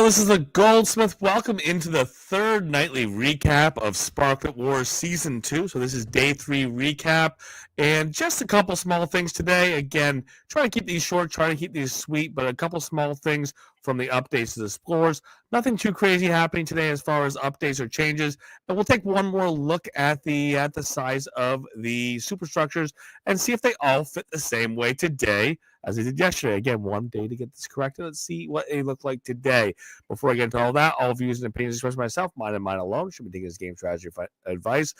this is the Goldsmith. Welcome into the third nightly recap of SparkletWarz Season 2. So this is Day 3 recap. And just a couple small things today. Again, try to keep these short, try to keep these sweet, but a couple small things from the updates to the explorers. Nothing too crazy happening today as far as updates or changes. And we'll take one more look at the size of the superstructures and see if they all fit the same way today as they did yesterday. Again, one day to get this corrected. Let's see what they look like today. Before I get into all that, all views and opinions expressed by myself, mine and mine alone, should be taken as game strategy advice.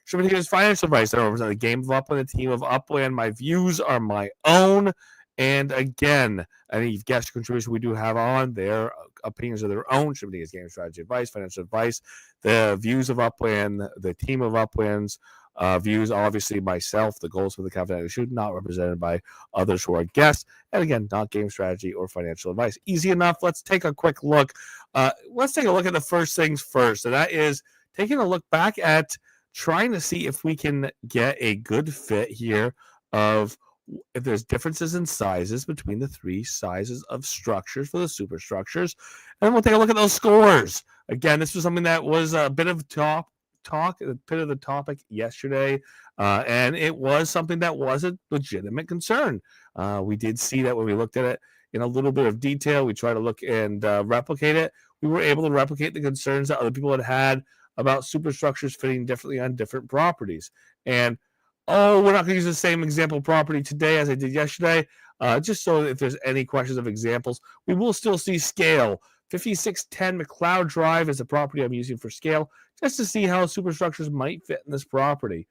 Should be taken as financial advice. I don't represent the game of Upland, the team of Upland. My views are my own. And again, any guest contribution we do have on, their opinions are their own. Should be taken as game strategy advice, financial advice. The views of Upland, the team of Uplands, views, obviously myself, the goals for the confidential shoot, not represented by others who are guests, and again, not game strategy or financial advice. Easy enough. Let's take a quick look. Let's take a look at the first things first, and that is taking a look back at trying to see if we can get a good fit here of if there's differences in sizes between the three sizes of structures for the superstructures, and then we'll take a look at those scores. Again, this was something that was a bit of a bit of the topic yesterday, and it was something that was a legitimate concern. We did see that when we looked at it in a little bit of detail. We tried to look and replicate it. We were able to replicate the concerns that other people had about superstructures fitting differently on different properties. And we're not going to use the same example property today as I did yesterday, just so if there's any questions of examples, we will still see scale. 5610 McLeod Drive is the property I'm using for scale, just to see how superstructures might fit in this property.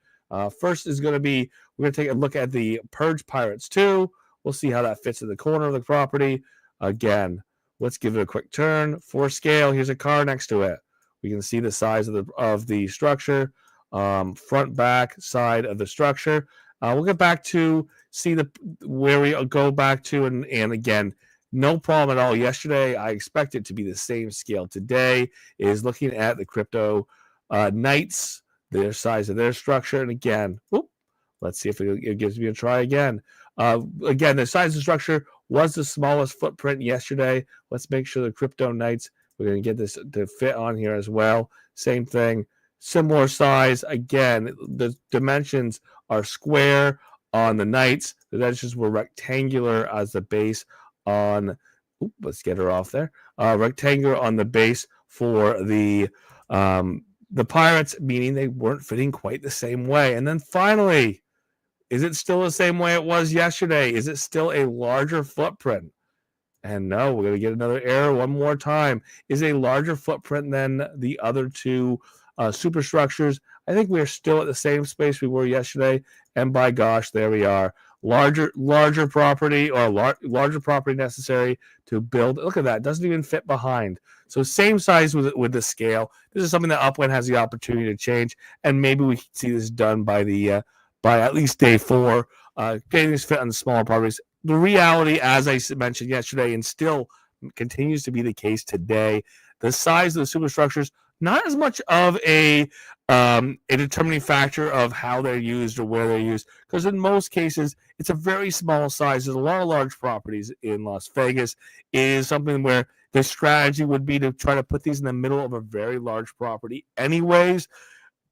First is going to be, we're going to take a look at the Purge Pirates 2. We'll see how that fits in the corner of the property. Again, let's give it a quick turn. For scale, here's a car next to it. We can see the size of the structure, front, back, side of the structure. We'll get back to see where we go back to, and again, no problem at all. Yesterday, I expect it to be the same scale. Today is looking at the crypto Knights, their size of their structure. And again, let's see if it gives me a try again. Again, the size of the structure was the smallest footprint yesterday. Let's make sure the crypto Knights, we're going to get this to fit on here as well. Same thing, similar size. Again, the dimensions are square on the Knights. The dimensions were rectangular as the base on, let's get her off there. Rectangular on the base for the Pirates, meaning they weren't fitting quite the same way. And then finally, is it still the same way it was yesterday? Is it still a larger footprint? And no, we're going to get another error one more time. Is a larger footprint than the other two superstructures? I think we are still at the same space we were yesterday. And by gosh, there we are. Larger property, or larger property necessary to build. Look at that. It doesn't even fit behind. So same size with the scale. This is something that Upland has the opportunity to change. And maybe we can see this done by at least day 4, getting this fit on the smaller properties. The reality, as I mentioned yesterday, and still continues to be the case today, the size of the superstructures, not as much of a determining factor of how they're used or where they're used, because in most cases, it's a very small size. There's a lot of large properties in Las Vegas. It is something where the strategy would be to try to put these in the middle of a very large property anyways,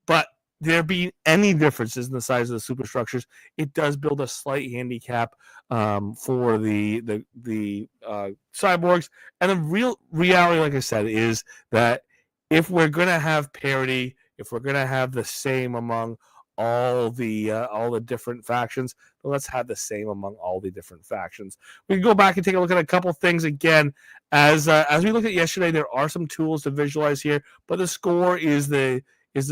but there being any differences in the size of the superstructures, it does build a slight handicap for the cyborgs. And the real reality, like I said, is that if we're going to have parity, if we're going to have the same among all the different factions, then let's have the same among all the different factions. We can go back and take a look at a couple things again. As we looked at yesterday, there are some tools to visualize here, but the score is the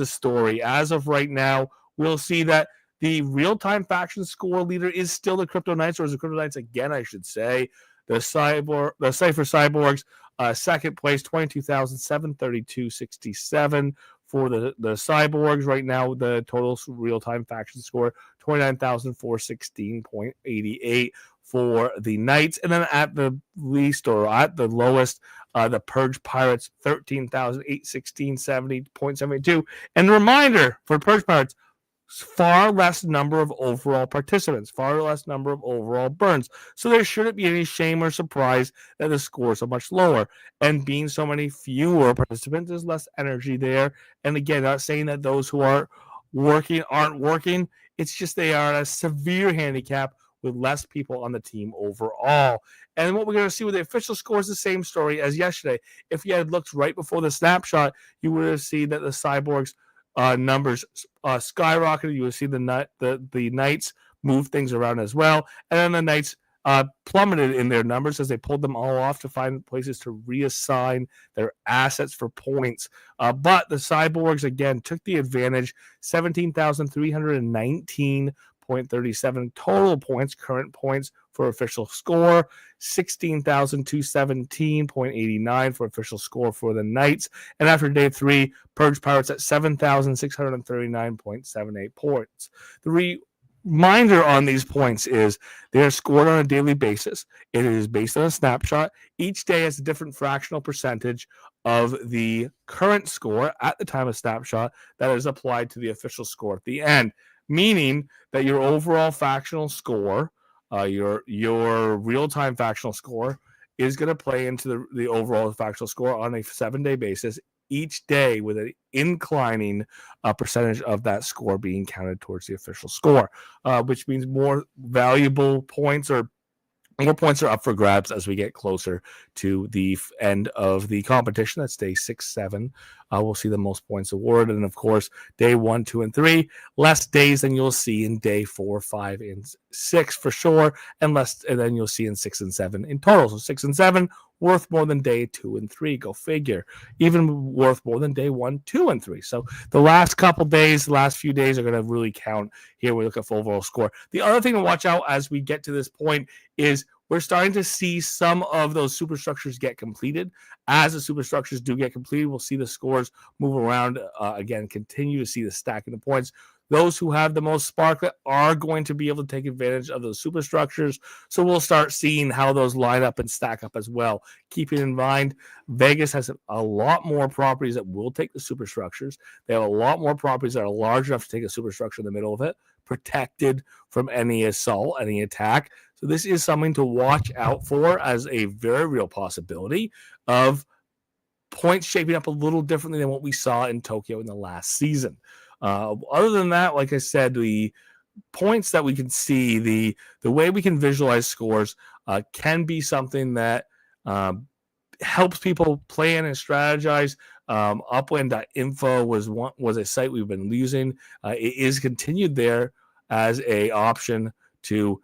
story. As of right now, we'll see that the real-time faction score leader is still the Crypto Knights, or is the Crypto Knights again, I should say. The Cypher Cyborgs, second place, 22,732.67 for the Cyborgs. Right now, the total real-time faction score, 29,416.88 for the Knights. And then at the least, or at the lowest, the Purge Pirates, 13,816.70.72. And a reminder for Purge Pirates, far less number of overall participants, far less number of overall burns. So there shouldn't be any shame or surprise that the scores are much lower. And being so many fewer participants, there's less energy there. And again, not saying that those who aren't working. It's just they are at a severe handicap with less people on the team overall. And what we're going to see with the official score is the same story as yesterday. If you had looked right before the snapshot, you would have seen that the Cyborgs numbers skyrocketed. You would see the Knights move things around as well. And then the Knights plummeted in their numbers as they pulled them all off to find places to reassign their assets for points. But the Cyborgs, again, took the advantage. 17,319.37 total points, current points for official score, 16,217.89 for official score for the Knights. And after day 3, Purge Pirates at 7,639.78 points. The reminder on these points is they are scored on a daily basis. It is based on a snapshot. Each day has a different fractional percentage of the current score at the time of snapshot that is applied to the official score at the end, meaning that your overall fractional score, your real-time fractional score, is going to play into the overall fractional score on a 7-day basis, each day with an inclining percentage of that score being counted towards the official score, which means more valuable points or more points are up for grabs as we get closer to the end of the competition. That's day 6, 7. We'll see the most points awarded. And, of course, day 1, 2, and 3, less days than you'll see in day 4, 5, and 6 for sure, and less than you'll see in 6 and 7 in total. So 6 and 7 worth more than day 2 and 3. Go figure. Even worth more than day 1, 2, and 3. So the last couple days, the last few days are going to really count here. We look at overall score. The other thing to watch out as we get to this point is we're starting to see some of those superstructures get completed. As the superstructures do get completed, we'll see the scores move around. Again, continue to see the stacking of points. Those who have the most Sparklet are going to be able to take advantage of those superstructures. So we'll start seeing how those line up and stack up as well. Keeping in mind, Vegas has a lot more properties that will take the superstructures. They have a lot more properties that are large enough to take a superstructure in the middle of it, protected from any assault, any attack. So this is something to watch out for as a very real possibility of points shaping up a little differently than what we saw in Tokyo in the last season. Other than that, like I said, the points that we can see, the way we can visualize scores can be something that helps people plan and strategize. Upwind.info was a site we've been using. It is continued there as a option to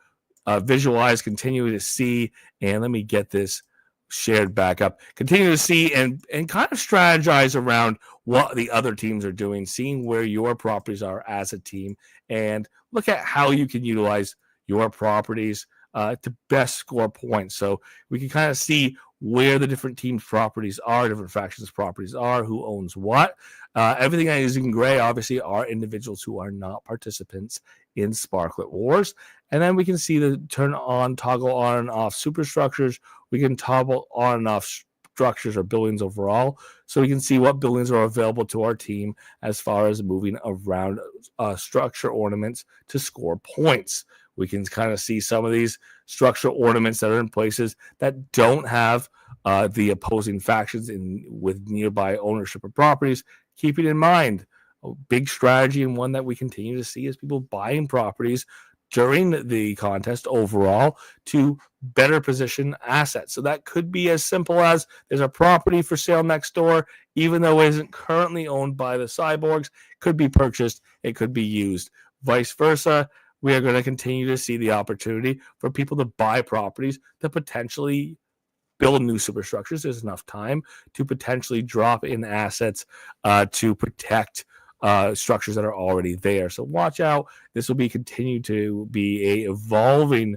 visualize, continue to see, and let me get this shared back up. Continue to see and kind of strategize around what the other teams are doing, seeing where your properties are as a team, and look at how you can utilize your properties to best score points. So we can kind of see where the different teams' properties are, different factions' properties are, who owns what. Everything that is in gray, obviously, are individuals who are not participants in SparkletWarz. And then we can see the toggle on and off superstructures. We can toggle on and off structures or buildings overall. So we can see what buildings are available to our team as far as moving around structure ornaments to score points. We can kind of see some of these structural ornaments that are in places that don't have the opposing factions with nearby ownership of properties. Keeping in mind, a big strategy and one that we continue to see is people buying properties during the contest overall to better position assets. So that could be as simple as there's a property for sale next door, even though it isn't currently owned by the Cyborgs, could be purchased, it could be used. Vice versa, we are going to continue to see the opportunity for people to buy properties to potentially build new superstructures. There's enough time to potentially drop in assets to protect structures that are already there. So watch out. This will continue to be a evolving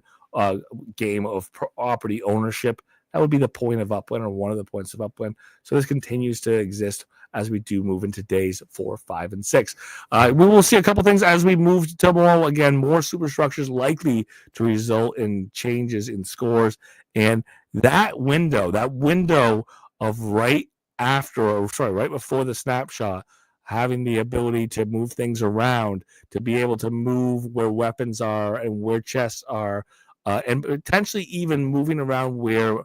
game of property ownership. That would be the point of Upwind, or one of the points of Upwind. So this continues to exist as we do move into days 4, 5, and 6. We will see a couple things as we move to tomorrow. Again, more superstructures likely to result in changes in scores. And that window of right before the snapshot, having the ability to move things around, to be able to move where weapons are and where chests are, and potentially even moving around where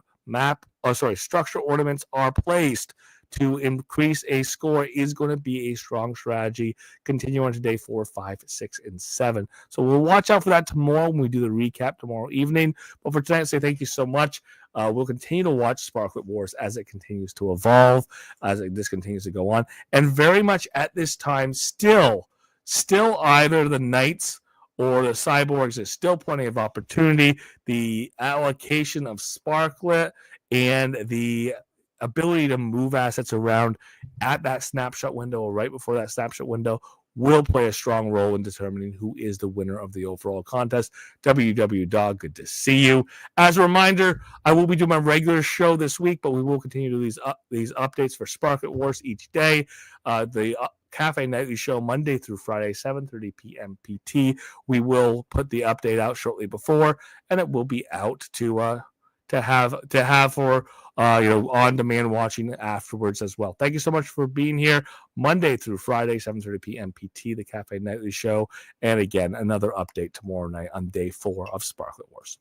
structure ornaments are placed to increase a score is going to be a strong strategy. Continue on to day 4, 5, 6, and 7. So we'll watch out for that tomorrow when we do the recap tomorrow evening. But for tonight, I say thank you so much. We'll continue to watch SparkletWarz as it continues to evolve, as this continues to go on. And very much at this time, still either the Knights or the Cyborgs, there's still plenty of opportunity. The allocation of Sparklet and the ability to move assets around at that snapshot window or right before that snapshot window will play a strong role in determining who is the winner of the overall contest. WW Dog, good to see you. As a reminder, I will be doing my regular show this week, but we will continue to do these updates for SparkletWarz each day. The Cafe Nightly Show Monday through Friday, 7:30 p.m. PT. We will put the update out shortly before, and it will be out to have for on-demand watching afterwards as well. Thank you so much for being here Monday through Friday, 7:30 p.m. PT, the Cafe Nightly Show. And again, another update tomorrow night on day 4 of SparkletWarz.